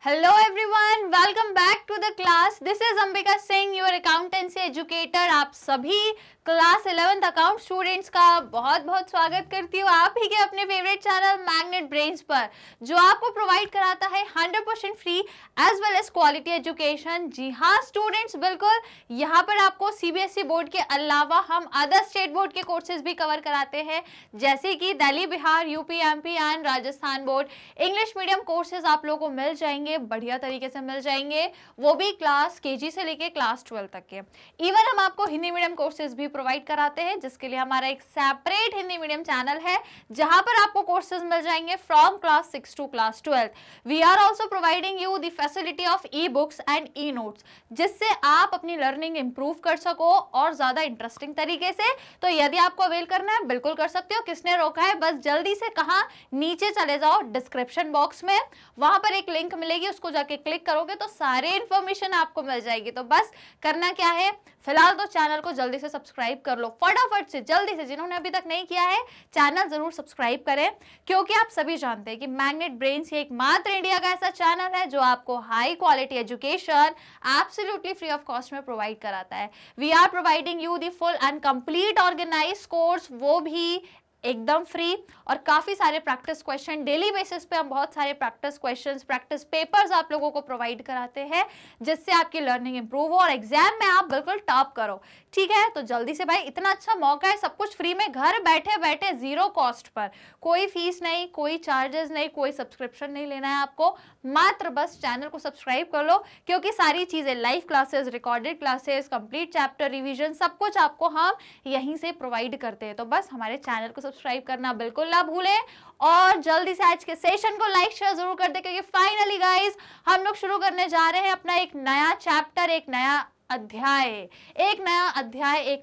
Hello everyone, welcome back to the class. This is Ambika Singh, your accountancy educator. आप सभी class 11th account students का बहुत बहुत स्वागत करती हूँ आप ही के अपने फेवरेट चैनल मैग्नेट ब्रेन्स पर, जो आपको प्रोवाइड कराता है 100% free as well as quality education. जी हाँ स्टूडेंट्स, बिल्कुल यहाँ पर आपको सीबीएसई बोर्ड के अलावा हम अदर स्टेट बोर्ड के कोर्सेज भी कवर कराते हैं, जैसे कि Delhi, Bihar, UP, MP and Rajasthan board. English medium courses आप लोगों को मिल जाएंगे, बढ़िया तरीके से मिल जाएंगे, वो भी क्लास केजी से लेके क्लास 12 तक के। इवन हम आपको हिंदी मीडियम कोर्सेज भी प्रोवाइड कराते हैं, जिसके लिए हमारा एक सेपरेट हिंदी मीडियम चैनल है, जहां पर आपको कोर्सेज मिल जाएंगे from class 6 to class 12। We are also providing you the facility of e books and e notes, जिससे आप अपनी लर्निंग इंप्रूव कर सको और ज्यादा इंटरेस्टिंग तरीके से। तो यदि आपको अवेल करना है बिल्कुल कर सकते हो, किसने रोका है? बस जल्दी से कहां, नीचे चले जाओ डिस्क्रिप्शन बॉक्स में, वहां पर एक लिंक मिलेगी, उसको जाके क्लिक करोगे तो सारे इंफॉर्मेशन आपको मिल जाएगी। तो बस करना क्या है, फिलहाल तो चैनल को जल्दी से सब्सक्राइब कर लो, फटाफट से जल्दी से। जिन्होंने अभी तक नहीं किया है चैनल जरूर सब्सक्राइब करें, क्योंकि आप सभी जानते हैं कि मैग्नेट ब्रेन्स ये एकमात्र इंडिया का ऐसा चैनल है जो आपको high quality education absolutely free of cost में प्रोवाइड कराता है। We are providing you the full and complete organised course, वो भी एकदम फ्री, और काफी सारे प्रैक्टिस क्वेश्चन डेली बेसिस पे हम बहुत सारे प्रैक्टिस क्वेश्चंस, प्रैक्टिस पेपर्स आप लोगों को प्रोवाइड कराते हैं, जिससे आपकी लर्निंग इंप्रूव हो और एग्जाम में आप बिल्कुल टॉप करो। ठीक है, तो जल्दी से भाई, इतना अच्छा मौका है, सब कुछ फ्री में, घर बैठे बैठे जीरो कॉस्ट पर, कोई फीस नहीं, कोई चार्जेस नहीं, कोई सब्सक्रिप्शन नहीं लेना है आपको, मात्र बस चैनल को सब्सक्राइब कर लो, क्योंकि सारी चीजें, live classes, recorded classes, complete chapter revision, सब कुछ आपको हम यहीं से प्रोवाइड करते हैं। तो बस हमारे चैनल को सब्सक्राइब करना बिल्कुल ना भूलें, और जल्दी से आज के सेशन को लाइक शेयर जरूर कर दे, क्योंकि फाइनली गाइस हम लोग शुरू करने जा रहे हैं अपना एक नया चैप्टर, एक नया अध्याय, एक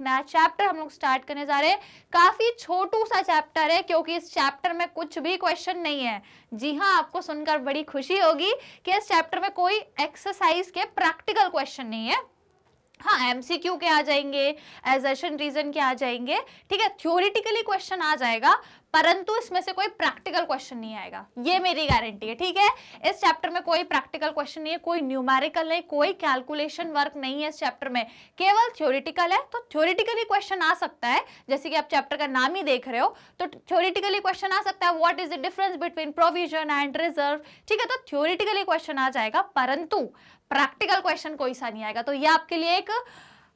नया चैप्टर हम लोग स्टार्ट करने जा रहे हैं। काफी छोटू सा चैप्टर है, क्योंकि इस चैप्टर में कुछ भी क्वेश्चन नहीं है। जी हाँ, आपको सुनकर बड़ी खुशी होगी कि इस चैप्टर में कोई एक्सरसाइज के प्रैक्टिकल क्वेश्चन नहीं है। हाँ, एमसीक्यू के आ जाएंगे, एजर्शन रीजन के आ जाएंगे, ठीक है, थ्योरेटिकली क्वेश्चन आ जाएगा, परंतु इसमें से कोई प्रैक्टिकल क्वेश्चन नहीं आएगा, ये मेरी गारंटी है। ठीक है, इस चैप्टर में कोई प्रैक्टिकल क्वेश्चन नहीं है, कोई न्यूमेरिकल नहीं, कोई कैलकुलेशन वर्क नहीं है इस चैप्टर में, केवल थ्योरेटिकल है। तो थ्योरेटिकली क्वेश्चन आ सकता है, जैसे कि आप चैप्टर का नाम ही देख रहे हो, तो थ्योरेटिकली क्वेश्चन आ सकता है, what is the difference between provision and reserve. ठीक है, तो थ्योरेटिकली क्वेश्चन आ जाएगा, परंतु प्रैक्टिकल क्वेश्चन कोई सा नहीं आएगा। तो ये आपके लिए एक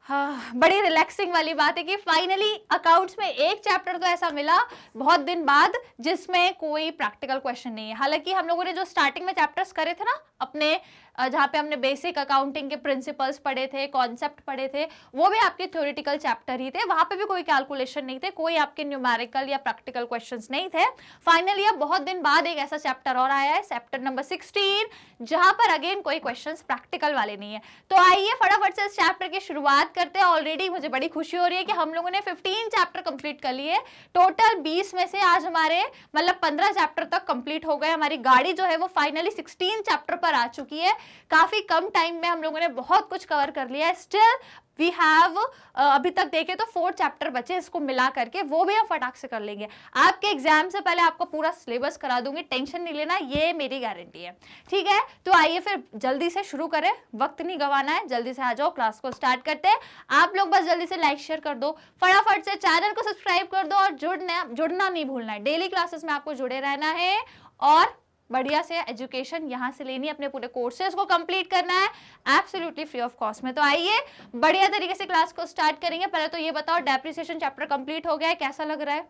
बड़ी रिलैक्सिंग वाली बात है कि फाइनली अकाउंट्स में एक चैप्टर तो ऐसा मिला बहुत दिन बाद जिसमें कोई प्रैक्टिकल क्वेश्चन नहीं है। हालांकि हम लोगों ने जो स्टार्टिंग में चैप्टर्स करे थे ना अपने, जहाँ पे हमने बेसिक अकाउंटिंग के प्रिंसिपल्स पढ़े थे, कॉन्सेप्ट पढ़े थे, वो भी आपके थ्योरेटिकल चैप्टर ही थे, वहां पे भी कोई कैलकुलेशन नहीं थे, कोई आपके न्यूमेरिकल या प्रैक्टिकल क्वेश्चंस नहीं थे। फाइनली अब बहुत दिन बाद एक ऐसा चैप्टर और आया है, चैप्टर नंबर 16, जहां पर अगेन कोई क्वेश्चंस प्रैक्टिकल वाले नहीं है। तो आइए फटाफट से इस चैप्टर की शुरुआत करते हैं। ऑलरेडी मुझे बड़ी खुशी हो रही है कि हम लोगों ने 15 चैप्टर कंप्लीट कर लिए, टोटल 20 में से आज हमारे मतलब 15 चैप्टर तक कंप्लीट हो गए। हमारी गाड़ी जो है वो फाइनली 16 चैप्टर पर आ चुकी है। काफी कम टाइम में हम लोगों ने बहुत कुछ कवर कर लिया है। स्टिल वी हैव अभी तक देखे तो 4 चैप्टर बचे, इसको मिला करके वो भी हम फटाक से कर लेंगे। आपके एग्जाम से पहले आपको पूरा सिलेबस करा दूंगी, टेंशन नहीं लेना, ये मेरी गारंटी है। ठीक है, तो आइए फिर जल्दी से शुरू करें, वक्त नहीं गंवाना है, जल्दी से आ जाओ, क्लास को स्टार्ट करते हैं। आप लोग बस जल्दी से लाइक शेयर कर दो, फटाफट से चैनल को सब्सक्राइब कर दो, और जुड़ना नहीं भूलना है। डेली क्लासेस में आपको जुड़े रहना है और बढ़िया से एजुकेशन यहाँ से लेनी है, अपने पूरे कोर्सेज को कंप्लीट करना है एब्सोल्युटली फ्री ऑफ कॉस्ट में। तो आइए बढ़िया तरीके से क्लास को स्टार्ट करेंगे। पहले तो ये बताओ, डेप्रिसिएशन चैप्टर कंप्लीट हो गया है, कैसा लग रहा है?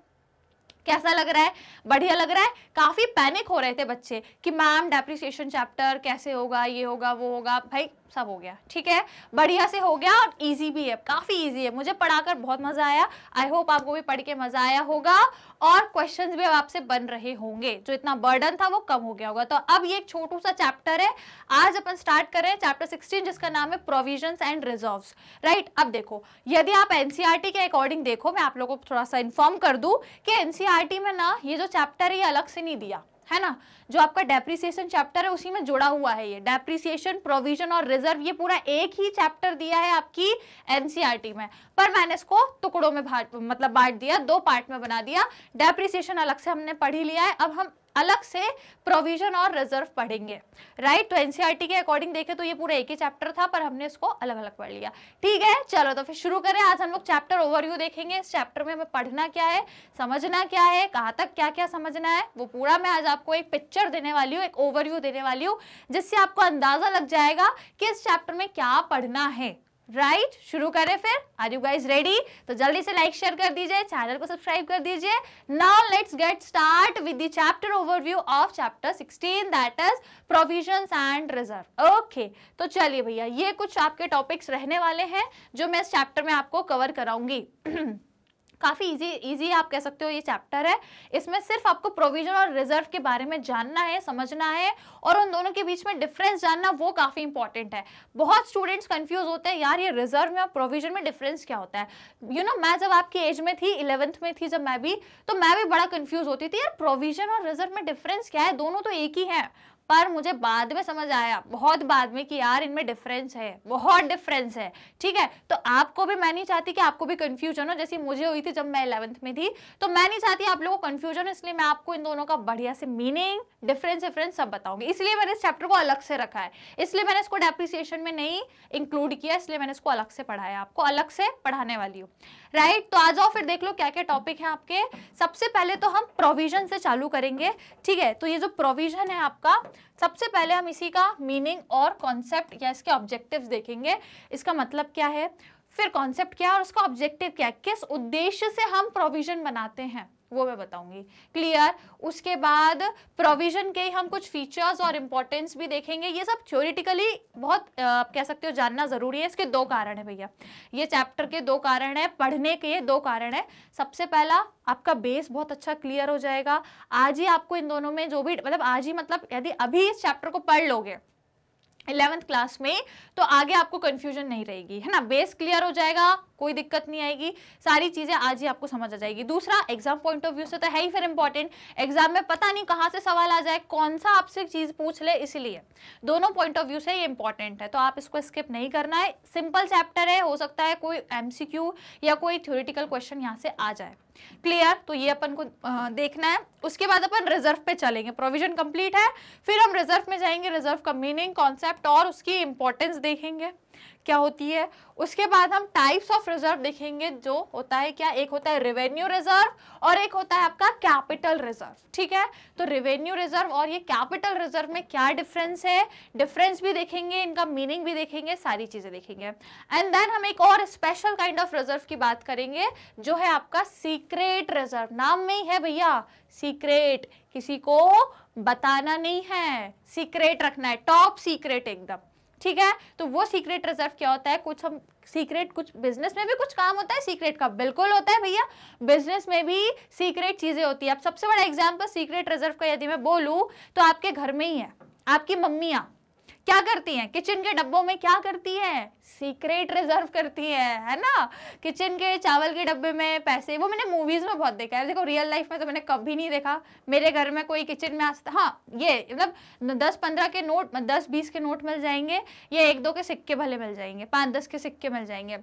कैसा लग रहा है? बढ़िया लग रहा है? काफी पैनिक हो रहे थे बच्चे कि मैम डेप्रिसिएशन चैप्टर कैसे होगा, ये होगा वो होगा, भाई सब हो गया। ठीक है, बढ़िया से हो गया, और इजी भी है, काफी इजी है। मुझे पढ़ाकर बहुत मजा आया, आई होप आपको भी पढ़ के मजा आया होगा, और क्वेश्चंस भी अब आपसे बन रहे होंगे, जो इतना बर्डन था वो कम हो गया होगा। तो अब ये एक छोटू सा चैप्टर है, आज अपन स्टार्ट कर रहे हैं चैप्टर 16, जिसका नाम है प्रोविजंस एंड रिजर्व्स। राइट, अब देखो, यदि आप एनसीईआरटी के अकॉर्डिंग देखो, मैं आप लोगों को थोड़ा सा इन्फॉर्म कर दूं कि एनसीईआरटी में ना ये जो चैप्टर है ये अलग से नहीं दिया है ना, जो आपका डेप्रिसिएशन चैप्टर है उसी में जुड़ा हुआ है। ये डेप्रिसिएशन, प्रोविजन और रिजर्व, ये पूरा एक ही चैप्टर दिया है आपकी एनसीईआरटी में, पर मैंने इसको टुकड़ों में बांट दिया, 2 पार्ट में बना दिया। डेप्रिसिएशन अलग से हमने पढ़ ही लिया है, अब हम अलग से प्रोविजन और रिजर्व पढ़ेंगे, राइट। तो एनसीईआरटी के अकॉर्डिंग देखें तो ये पूरा एक ही चैप्टर था, पर हमने इसको अलग अलग पढ़ लिया, ठीक है। चलो तो फिर शुरू करें। आज हम लोग चैप्टर ओवरव्यू देखेंगे। इस चैप्टर में हमें पढ़ना क्या है, समझना क्या है, कहाँ तक क्या क्या समझना है, वो पूरा मैं आज आपको एक पिक्चर देने वाली हूँ, एक ओवरव्यू देने वाली हूँ, जिससे आपको अंदाजा लग जाएगा कि इस चैप्टर में क्या पढ़ना है, राइट। शुरू करें फिर। Are you guys ready? तो जल्दी से लाइक शेयर कर दीजिए, चैनल को सब्सक्राइब कर दीजिए। Now let's get start with the chapter overview of chapter 16, that is provisions and reserve. Okay, तो चलिए भैया, ये कुछ आपके टॉपिक्स रहने वाले हैं जो मैं इस चैप्टर में आपको कवर कराऊंगी। काफी इजी आप कह सकते हो ये चैप्टर है। इसमें सिर्फ आपको प्रोविजन और रिजर्व के बारे में जानना है, समझना है, और उन दोनों के बीच में डिफरेंस जानना, वो काफी इंपॉर्टेंट है। बहुत स्टूडेंट्स कंफ्यूज होते हैं, यार ये रिजर्व में और प्रोविजन में डिफरेंस क्या होता है। मैं जब आपकी एज में थी, 11th में थी जब मैं भी, तो मैं भी बड़ा कंफ्यूज होती थी, यार प्रोविजन और रिजर्व में डिफरेंस क्या है, दोनों तो एक ही है। पर मुझे बाद में समझ आया, बहुत बाद में, कि यार इनमें डिफरेंस है, बहुत डिफरेंस है, ठीक है। तो आपको भी, मैं नहीं चाहती कि आपको भी कंफ्यूजन हो, जैसी मुझे हुई थी जब मैं 11th में थी, तो मैं नहीं चाहती आप लोगों को कंफ्यूजन हो, इसलिए मैं आपको इन दोनों का बढ़िया से मीनिंग, डिफरेंस सब बताऊंगी। इसलिए मैंने इस चैप्टर को अलग से रखा है, इसलिए मैंने इसको डेप्रिसिएशन में नहीं इंक्लूड किया, इसलिए मैंने इसको अलग से पढ़ाया, आपको अलग से पढ़ाने वाली हूँ, राइट। तो आ जाओ फिर देख लो क्या क्या टॉपिक है आपके। सबसे पहले तो हम प्रोविजन से चालू करेंगे, ठीक है। तो ये जो प्रोविजन है आपका, सबसे पहले हम इसी का मीनिंग और कॉन्सेप्ट या इसके ऑब्जेक्टिव्स देखेंगे, इसका मतलब क्या है, फिर कॉन्सेप्ट क्या है और उसका ऑब्जेक्टिव क्या है, किस उद्देश्य से हम प्रोविजन बनाते हैं, वो मैं बताऊंगी, क्लियर। उसके बाद प्रोविजन के हम कुछ फीचर्स और इंपॉर्टेंस भी देखेंगे। ये सब थ्योरेटिकली बहुत आप कह सकते हो जानना जरूरी है। इसके दो कारण है भैया, ये चैप्टर के दो कारण है, पढ़ने के ये दो कारण है। सबसे पहला, आपका बेस बहुत अच्छा क्लियर हो जाएगा। आज ही आपको इन दोनों में जो भी, मतलब आज ही मतलब यदि अभी इस चैप्टर को पढ़ लोगे 11th क्लास में, तो आगे आपको कंफ्यूजन नहीं रहेगी, है ना। बेस क्लियर हो जाएगा, कोई दिक्कत नहीं आएगी, सारी चीजें आज ही आपको समझ आ जाएगी। दूसरा, एग्जाम पॉइंट ऑफ व्यू से तो है ही फिर इंपॉर्टेंट, एग्जाम में पता नहीं कहाँ से सवाल आ जाए, कौन सा आपसे चीज पूछ ले, इसलिए दोनों पॉइंट ऑफ व्यू से ये इंपॉर्टेंट है, तो आप इसको स्किप नहीं करना है। सिंपल चैप्टर है, हो सकता है कोई MCQ या कोई थ्योरेटिकल क्वेश्चन यहाँ से आ जाए, क्लियर। तो ये अपन को देखना है। उसके बाद अपन रिजर्व पे चलेंगे, प्रोविजन कंप्लीट है, फिर हम रिजर्व में जाएंगे, रिजर्व का मीनिंग, कॉन्सेप्ट और उसकी इंपॉर्टेंस देखेंगे क्या होती है। उसके बाद हम टाइप्स ऑफ रिजर्व देखेंगे, जो होता है क्या, एक होता है रेवेन्यू रिजर्व और एक होता है आपका कैपिटल रिजर्व, ठीक है। तो रेवेन्यू रिजर्व और ये कैपिटल रिजर्व में क्या डिफरेंस है, डिफरेंस भी देखेंगे, इनका मीनिंग भी देखेंगे, सारी चीजें देखेंगे। एंड देन हम एक और स्पेशल काइंड ऑफ रिजर्व की बात करेंगे, जो है आपका सीक्रेट रिजर्व। नाम में ही है भैया, सीक्रेट, किसी को बताना नहीं है, सीक्रेट रखना है, टॉप सीक्रेट एकदम, ठीक है। तो वो सीक्रेट रिजर्व क्या होता है, कुछ हम सीक्रेट, कुछ बिजनेस में भी कुछ काम होता है सीक्रेट का, बिल्कुल होता है भैया, बिजनेस में भी सीक्रेट चीजें होती है। अब सबसे बड़ा एग्जांपल सीक्रेट रिजर्व का यदि मैं बोलूं, तो आपके घर में ही है, आपकी मम्मियां क्या करती हैं, किचन के डब्बों में क्या करती हैं, सीक्रेट रिजर्व करती है ना। किचन के चावल के डब्बे में पैसे, वो मैंने मूवीज में बहुत देखा है, देखो रियल लाइफ में तो मैंने कभी नहीं देखा, मेरे घर में कोई किचन में हाँ ये मतलब 10-15 के नोट, 10-20 के नोट मिल जाएंगे, ये 1-2 के सिक्के भले मिल जाएंगे, 5-10 के सिक्के मिल जाएंगे,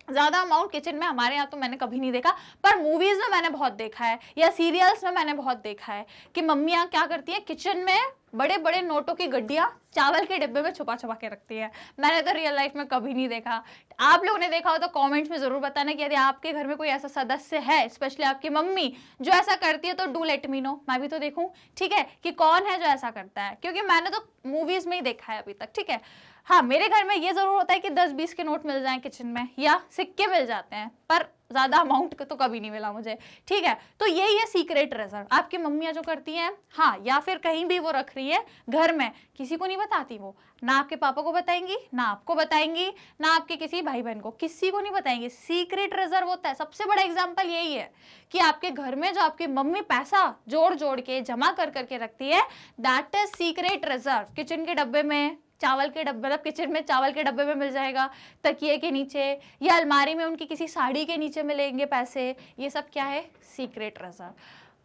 ज्यादा अमाउंट किचन में हमारे यहाँ तो मैंने कभी नहीं देखा, पर मूवीज में मैंने बहुत देखा है या सीरियल्स में मैंने बहुत देखा है कि मम्मियाँ क्या करती हैं, किचन में बड़े बड़े नोटों की गड्डियाँ चावल के डिब्बे में छुपा छुपा के रखती है। मैंने तो रियल लाइफ में कभी नहीं देखा, आप लोगों ने देखा हो तो कमेंट्स में जरूर बताना कि यदि आपके घर में कोई ऐसा सदस्य है, स्पेशली आपकी मम्मी जो ऐसा करती है, तो डू लेट मी नो, मैं भी तो देखूं, ठीक है, कि कौन है जो ऐसा करता है, क्योंकि मैंने तो मूवीज में ही देखा है अभी तक, ठीक है। हाँ, मेरे घर में ये जरूर होता है कि 10-20 के नोट मिल जाएं किचन में या सिक्के मिल जाते हैं, पर ज्यादा अमाउंट तो कभी नहीं मिला मुझे, ठीक है। तो यही है सीक्रेट रिजर्व, आपकी मम्मियां जो करती हैं, हाँ, या फिर कहीं भी वो रख रही है घर में, किसी को नहीं बताती, वो ना आपके पापा को बताएंगी, ना आपको बताएंगी, ना आपके किसी भाई बहन को, किसी को नहीं बताएंगी, सीक्रेट रिजर्व होता है। सबसे बड़ा एग्जाम्पल यही है कि आपके घर में जो आपकी मम्मी पैसा जोड़ जोड़ के जमा कर करके रखती है, that is secret reserve. Kitchen के डब्बे में चावल के डब्बे, मतलब किचन में चावल के डब्बे में मिल जाएगा, तकिए के नीचे या अलमारी में उनकी किसी साड़ी के नीचे मिलेंगे पैसे, ये सब क्या है, सीक्रेट रिजर्व।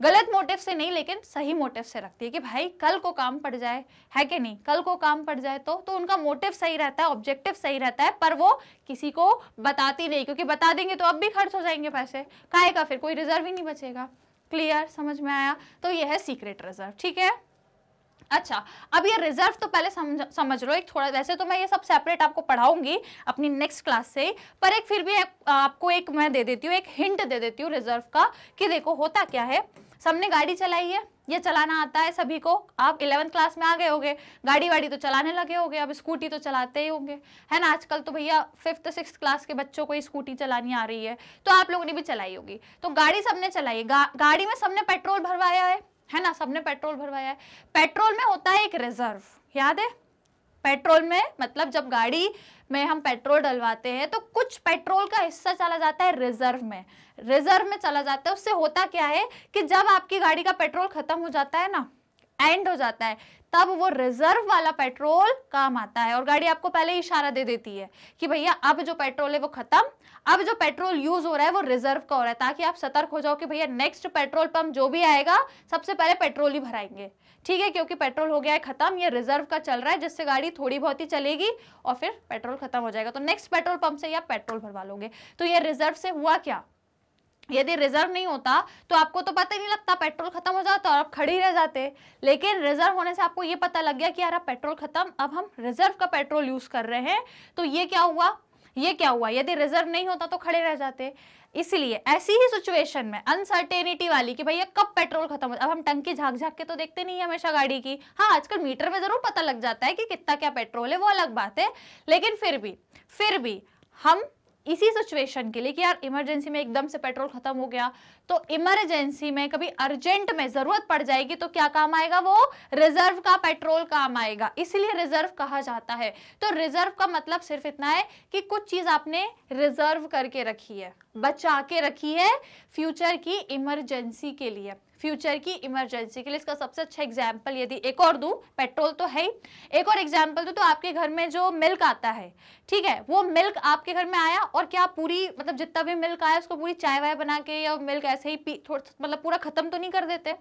गलत मोटिव से नहीं, लेकिन सही मोटिव से रखती है कि भाई कल को काम पड़ जाए, है कि नहीं, कल को काम पड़ जाए तो उनका मोटिव सही रहता है, ऑब्जेक्टिव सही रहता है, पर वो किसी को बताती नहीं, क्योंकि बता देंगे तो अब भी खर्च हो जाएंगे पैसे, काहे का, फिर कोई रिजर्व ही नहीं बचेगा, क्लियर, समझ में आया? तो ये है सीक्रेट रिजर्व, ठीक है। अच्छा, अब ये रिजर्व तो पहले समझ लो एक थोड़ा, वैसे तो मैं ये सब सेपरेट आपको पढ़ाऊंगी अपनी नेक्स्ट क्लास से, पर एक फिर भी आपको एक मैं दे देती हूँ, एक हिंट दे देती हूँ रिजर्व का, कि देखो होता क्या है। सबने गाड़ी चलाई है, ये चलाना आता है सभी को, आप 11th क्लास में आ गए होगे, गाड़ी वाड़ी तो चलाने लगे होगे, अब स्कूटी तो चलाते ही होंगे, है ना। आजकल तो भैया 5th 6th क्लास के बच्चों को ही स्कूटी चलानी आ रही है, तो आप लोगों ने भी चलाई होगी। तो गाड़ी सबने चलाई है, गाड़ी में सबने पेट्रोल भरवाया है ना, सबने पेट्रोल भरवाया है। पेट्रोल में होता है एक रिजर्व, याद है? पेट्रोल में मतलब जब गाड़ी में हम पेट्रोल डलवाते हैं तो कुछ पेट्रोल का हिस्सा चला जाता है रिजर्व में, रिजर्व में चला जाता है। उससे होता क्या है कि जब आपकी गाड़ी का पेट्रोल खत्म हो जाता है ना, एंड हो जाता है, तब वो रिजर्व वाला पेट्रोल काम आता है, और गाड़ी आपको पहले ही इशारा दे देती है कि भैया अब जो पेट्रोल है वो खत्म, अब जो पेट्रोल यूज हो रहा है वो रिजर्व का हो रहा है, ताकि आप सतर्क हो जाओ कि भैया नेक्स्ट पेट्रोल पंप जो भी आएगा सबसे पहले पेट्रोल ही भराएंगे, ठीक है, क्योंकि पेट्रोल हो गया है खत्म, ये रिजर्व का चल रहा है, जिससे गाड़ी थोड़ी बहुत ही चलेगी और फिर पेट्रोल खत्म हो जाएगा, तो नेक्स्ट पेट्रोल पंप से ही आप पेट्रोल भरवा लोगे। तो ये रिजर्व से हुआ क्या, यदि रिजर्व नहीं होता तो आपको तो पता ही नहीं लगता, पेट्रोल खत्म हो जाता और आप खड़े ही रह जाते, लेकिन रिजर्व होने से आपको ये पता लग गया कि यार अब पेट्रोल खत्म, अब हम रिजर्व का पेट्रोल यूज कर रहे हैं। तो ये क्या हुआ, ये क्या हुआ, यदि रिजर्व नहीं होता तो खड़े रह जाते। इसलिए ऐसी ही सिचुएशन में अनसर्टेनिटी वाली कि भैया कब पेट्रोल खत्म हो, अब हम टंकी झाँक झाँक के तो देखते नहीं है हमेशा गाड़ी की, हाँ आजकल मीटर में जरूर पता लग जाता है कि कितना क्या पेट्रोल है, वो अलग बात है, लेकिन फिर भी हम इसी सिचुएशन के लिए कि यार इमरजेंसी में एकदम से पेट्रोल खत्म हो गया, तो इमरजेंसी में कभी अर्जेंट में जरूरत पड़ जाएगी तो क्या काम आएगा, वो रिजर्व का पेट्रोल काम आएगा, इसलिए रिजर्व कहा जाता है। तो रिजर्व का मतलब सिर्फ इतना है कि कुछ चीज आपने रिजर्व करके रखी है, बचा के रखी है फ्यूचर की इमरजेंसी के लिए, फ्यूचर की इमरजेंसी के लिए। इसका सबसे अच्छा एग्जाम्पल यदि एक और दूं, पेट्रोल तो है ही, एक और एग्जाम्पल दूं तो आपके घर में जो मिल्क आता है, ठीक है, वो मिल्क आपके घर में आया और क्या पूरी मतलब जितना भी मिल्क आया उसको पूरी चाय वाय बना के या मिल्क ऐसे ही पी थोड़ा मतलब पूरा खत्म तो नहीं कर देते,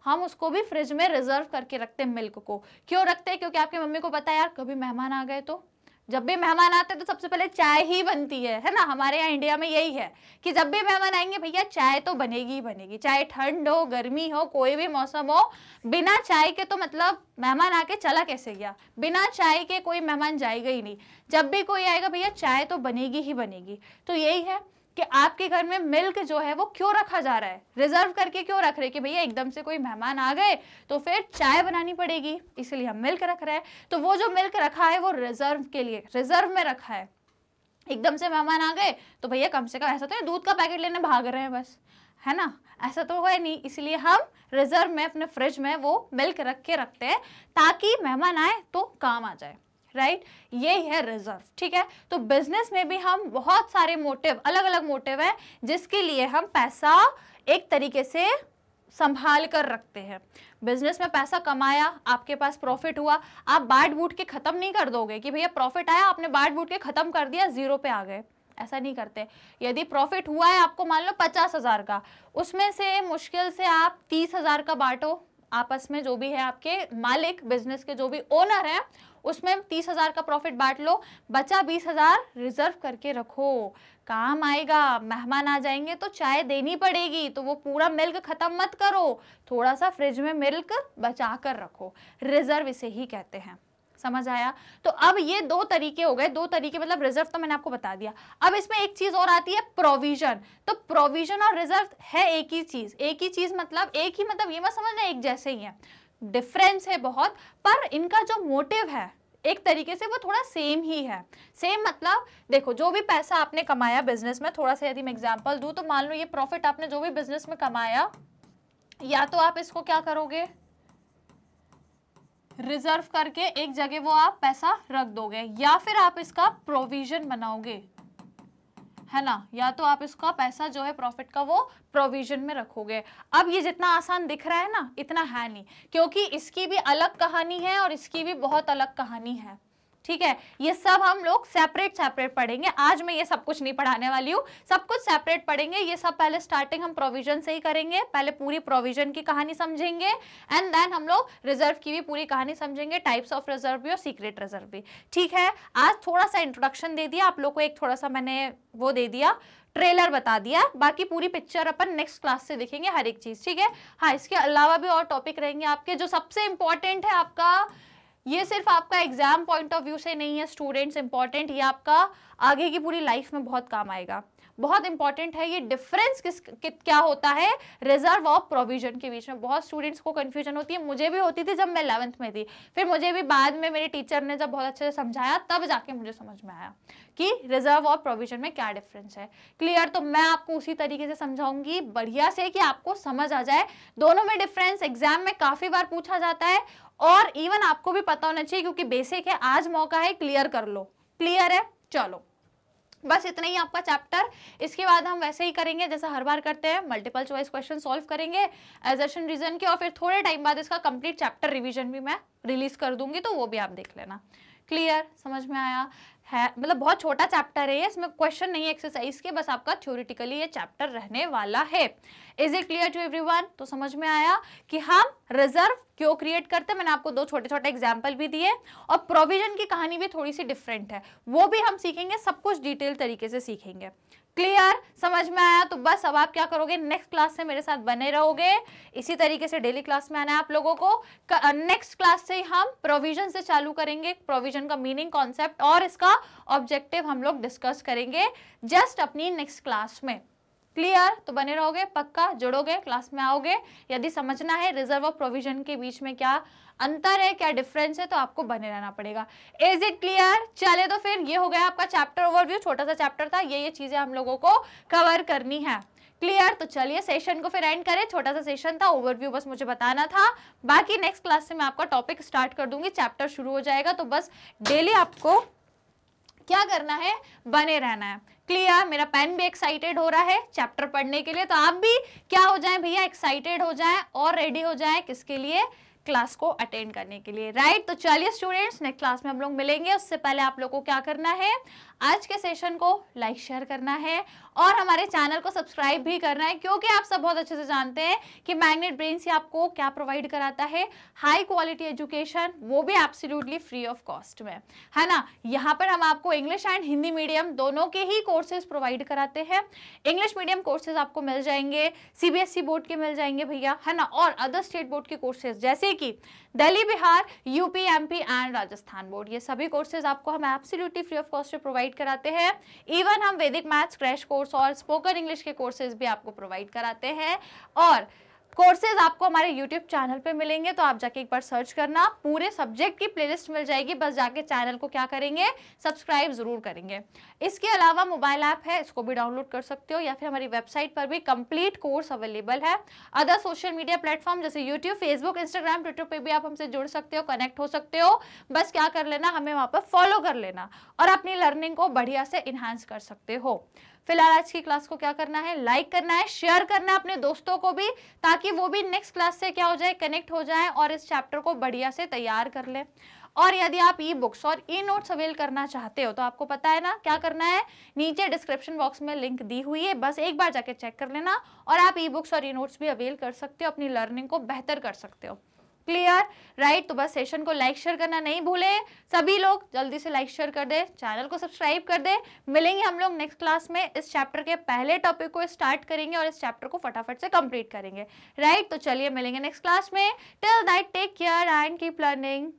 हम उसको भी फ्रिज में रिजर्व करके रखते हैं मिल्क को। क्यों रखते हैं, क्योंकि आपकी मम्मी को पता है यार कभी मेहमान आ गए, तो जब भी मेहमान आते हैं तो सबसे पहले चाय ही बनती है ना, हमारे यहाँ इंडिया में यही है कि जब भी मेहमान आएंगे भैया चाय तो बनेगी ही बनेगी, चाहे ठंड हो गर्मी हो कोई भी मौसम हो, बिना चाय के तो मतलब मेहमान आके चला कैसे गया, बिना चाय के कोई मेहमान जाएगा ही नहीं, जब भी कोई आएगा भैया चाय तो बनेगी ही बनेगी। तो यही है कि आपके घर में मिल्क जो है वो क्यों रखा जा रहा है, रिजर्व करके क्यों रख रहे कि भैया एकदम से कोई मेहमान आ गए तो फिर चाय बनानी पड़ेगी, इसलिए हम मिल्क रख रहे हैं। तो वो जो मिल्क रखा है वो रिजर्व के लिए, रिजर्व में रखा है, एकदम से मेहमान आ गए तो भैया कम से कम ऐसा तो नहीं दूध का पैकेट लेने भाग रहे हैं बस, है ना, ऐसा तो है नहीं, इसलिए हम रिजर्व में अपने फ्रिज में वो मिल्क रख के रखते हैं ताकि मेहमान आए तो काम आ जाए, राइट, यही है रिजर्व, ठीक है। तो बिजनेस में भी हम बहुत सारे मोटिव, अलग अलग मोटिव है जिसके लिए हम पैसा एक तरीके से संभाल कर रखते हैं। बिजनेस में पैसा कमाया, आपके पास प्रॉफिट हुआ, आप बांट बूट के खत्म नहीं कर दोगे कि भैया प्रॉफिट आया आपने बांट बूट के खत्म कर दिया, जीरो पे आ गए, ऐसा नहीं करते। यदि प्रॉफिट हुआ है आपको मान लो 50,000 का, उसमें से मुश्किल से आप 30,000 का बांटो आपस में, जो भी है आपके मालिक बिजनेस के जो भी ओनर है उसमें 30,000 का प्रॉफिट बांट लो, बचा 20,000 रिजर्व करके रखो, काम आएगा, मेहमान आ जाएंगे तो चाय देनी पड़ेगी, तो वो पूरा मिल्क खत्म मत करो, थोड़ा सा फ्रिज में मिल्क बचा कर रखो, रिजर्व इसे ही कहते हैं, समझ आया। तो अब ये दो तरीके हो गए, दो तरीके मतलब रिजर्व तो मैंने आपको बता दिया। अब इसमें एक चीज और आती है प्रोविजन। तो प्रोविजन और रिजर्व है एक ही चीज, एक ही चीज मतलब एक ही, मतलब ये मत समझना एक जैसे ही है, डिफरेंस है बहुत, पर इनका जो मोटिव है एक तरीके से वो थोड़ा सेम ही है। सेम मतलब देखो जो भी पैसा आपने कमाया बिजनेस में, थोड़ा सा यदि मैं एग्जांपल दूं तो मान लो ये प्रॉफिट आपने जो भी बिजनेस में कमाया, या तो आप इसको क्या करोगे रिजर्व करके एक जगह वो आप पैसा रख दोगे, या फिर आप इसका प्रोविजन बनाओगे, है ना, या तो आप इसका पैसा जो है प्रॉफिट का वो प्रोविजन में रखोगे। अब ये जितना आसान दिख रहा है ना, इतना है नहीं, क्योंकि इसकी भी अलग कहानी है और इसकी भी बहुत अलग कहानी है, ठीक है, ये सब हम लोग सेपरेट पढ़ेंगे। आज मैं ये सब कुछ नहीं पढ़ाने वाली हूँ, सब कुछ सेपरेट पढ़ेंगे। ये सब पहले स्टार्टिंग हम प्रोविजन से ही करेंगे, पहले पूरी प्रोविजन की कहानी समझेंगे एंड देन हम लोग रिजर्व की भी पूरी कहानी समझेंगे, टाइप्स ऑफ रिजर्व भी और सीक्रेट रिजर्व भी। ठीक है, आज थोड़ा सा इंट्रोडक्शन दे दिया आप लोग को, एक थोड़ा सा मैंने वो दे दिया, ट्रेलर बता दिया, बाकी पूरी पिक्चर अपन नेक्स्ट क्लास से देखेंगे हर एक चीज। ठीक है, हाँ, इसके अलावा भी और टॉपिक रहेंगे आपके। जो सबसे इंपॉर्टेंट है आपका, ये सिर्फ आपका एग्जाम पॉइंट ऑफ व्यू से नहीं है स्टूडेंट्स इंपॉर्टेंट, ये आपका आगे की पूरी लाइफ में बहुत काम आएगा, बहुत इंपॉर्टेंट है। ये डिफरेंस क्या होता है रिजर्व और प्रोविजन के बीच में। बहुत स्टूडेंट्स को कंफ्यूजन होती है, मुझे भी होती थी जब मैं 11th में थी, फिर मुझे भी बाद में मेरे टीचर ने जब बहुत अच्छे से समझाया तब जाके मुझे समझ में आया कि रिजर्व और प्रोविजन में क्या डिफरेंस है। क्लियर? तो मैं आपको उसी तरीके से समझाऊंगी बढ़िया से कि आपको समझ आ जाए दोनों में डिफरेंस। एग्जाम में काफी बार पूछा जाता है और इवन आपको भी पता होना चाहिए क्योंकि बेसिक है, आज मौका है, क्लियर कर लो। क्लियर है? चलो, बस इतना ही आपका चैप्टर। इसके बाद हम वैसे ही करेंगे जैसा हर बार करते हैं, मल्टीपल चॉइस क्वेश्चन सॉल्व करेंगे असर्शन रीजन के, और फिर थोड़े टाइम बाद इसका कंप्लीट चैप्टर रिवीजन भी मैं रिलीज कर दूंगी, तो वो भी आप देख लेना। क्लियर? समझ में आया है? मतलब बहुत छोटा चैप्टर है ये, इसमें क्वेश्चन नहीं एक्सरसाइज के, बस आपका थ्योरेटिकली ये चैप्टर रहने वाला है। Is it clear to everyone? तो समझ में आया कि हम रिजर्व क्यों क्रिएट करते हैं, मैंने आपको दो छोटे छोटे एग्जाम्पल भी दिए, और प्रोविजन की कहानी भी थोड़ी सी डिफरेंट है, वो भी हम सीखेंगे, सब कुछ डिटेल तरीके से सीखेंगे। क्लियर? समझ में आया? तो बस अब आप क्या करोगे, नेक्स्ट क्लास से मेरे साथ बने रहोगे, इसी तरीके से डेली क्लास में आना है आप लोगों को। नेक्स्ट क्लास से हम प्रोविजन से चालू करेंगे, प्रोविजन का मीनिंग, कॉन्सेप्ट और इसका ऑब्जेक्टिव हम लोग डिस्कस करेंगे जस्ट अपनी नेक्स्ट क्लास में। क्लियर? तो बने रहोगे, पक्का जुड़ोगे, क्लास में आओगे। यदि समझना है रिजर्व और प्रोविजन के बीच में क्या अंतर है, क्या डिफरेंस है, तो आपको बने रहना पड़ेगा। Is it clear? चले, तो फिर ये हो गया आपका चैप्टर ओवरव्यू, छोटा सा चैप्टर था, ये चीजें हम लोगों को कवर करनी है। क्लियर? तो चलिए सेशन को फिर एंड करें, छोटा सा सेशन था, ओवरव्यू बस मुझे बताना था, बाकी नेक्स्ट क्लास से मैं आपका टॉपिक स्टार्ट कर दूंगी, चैप्टर शुरू हो जाएगा, तो बस डेली आपको क्या करना है, बने रहना है। क्लियर? मेरा पेन भी एक्साइटेड हो रहा है चैप्टर पढ़ने के लिए, तो आप भी क्या हो जाएं भैया, एक्साइटेड हो जाएं और रेडी हो जाएं किसके लिए, क्लास को अटेंड करने के लिए। राइट? तो चलिए स्टूडेंट्स, नेक्स्ट क्लास में हम लोग मिलेंगे, उससे पहले आप लोगों को क्या करना है, आज के सेशन को लाइक शेयर करना है और हमारे चैनल को सब्सक्राइब भी करना है, क्योंकि आप सब बहुत अच्छे से जानते हैं कि मैग्नेट ब्रेन से आपको क्या प्रोवाइड कराता है, हाई क्वालिटी एजुकेशन, वो भी एब्सोल्युटली फ्री ऑफ कॉस्ट में, है ना। यहाँ पर हम आपको इंग्लिश एंड हिंदी मीडियम दोनों के ही कोर्सेज प्रोवाइड कराते हैं। इंग्लिश मीडियम कोर्सेज आपको मिल जाएंगे, सीबीएसई बोर्ड के मिल जाएंगे भैया, है ना, और अदर स्टेट बोर्ड के कोर्सेज जैसे कि Delhi, Bihar, UP, MP and Rajasthan board, ये सभी कोर्सेज आपको हम एब्सोल्युटली फ्री ऑफ कॉस्ट पे प्रोवाइड कराते हैं। इवन हम वैदिक मैथ्स क्रैश कोर्स और स्पोकन इंग्लिश के कोर्सेज भी आपको प्रोवाइड कराते हैं, और कोर्सेज आपको हमारे YouTube चैनल पे मिलेंगे, तो आप जाके एक बार सर्च करना, पूरे सब्जेक्ट की प्लेलिस्ट मिल जाएगी, बस जाके चैनल को क्या करेंगे, सब्सक्राइब जरूर करेंगे। इसके अलावा मोबाइल ऐप है, इसको भी डाउनलोड कर सकते हो, या फिर हमारी वेबसाइट पर भी कंप्लीट कोर्स अवेलेबल है। अदर सोशल मीडिया प्लेटफॉर्म जैसे यूट्यूब, फेसबुक, इंस्टाग्राम, ट्विटर पे भी आप हमसे जुड़ सकते हो, कनेक्ट हो सकते हो, बस क्या कर लेना, हमें वहाँ पर फॉलो कर लेना और अपनी लर्निंग को बढ़िया से इन्हांस कर सकते हो। फिलहाल आज की क्लास को क्या करना है, लाइक करना है, शेयर करना है अपने दोस्तों को भी, ताकि वो भी नेक्स्ट क्लास से क्या हो जाए, कनेक्ट हो जाए और इस चैप्टर को बढ़िया से तैयार कर ले। और यदि आप ई बुक्स और ई नोट्स अवेल करना चाहते हो तो आपको पता है ना क्या करना है, नीचे डिस्क्रिप्शन बॉक्स में लिंक दी हुई है, बस एक बार जाके चेक कर लेना और आप ई बुक्स और ई नोट्स भी अवेल कर सकते हो, अपनी लर्निंग को बेहतर कर सकते हो। क्लियर? राइट? तो बस सेशन को लाइक शेयर करना नहीं भूले, सभी लोग जल्दी से लाइक शेयर कर दे, चैनल को सब्सक्राइब कर दे। मिलेंगे हम लोग नेक्स्ट क्लास में, इस चैप्टर के पहले टॉपिक को स्टार्ट करेंगे और इस चैप्टर को फटाफट से कंप्लीट करेंगे। राइट? तो चलिए मिलेंगे नेक्स्ट क्लास में, till that take care and keep learning.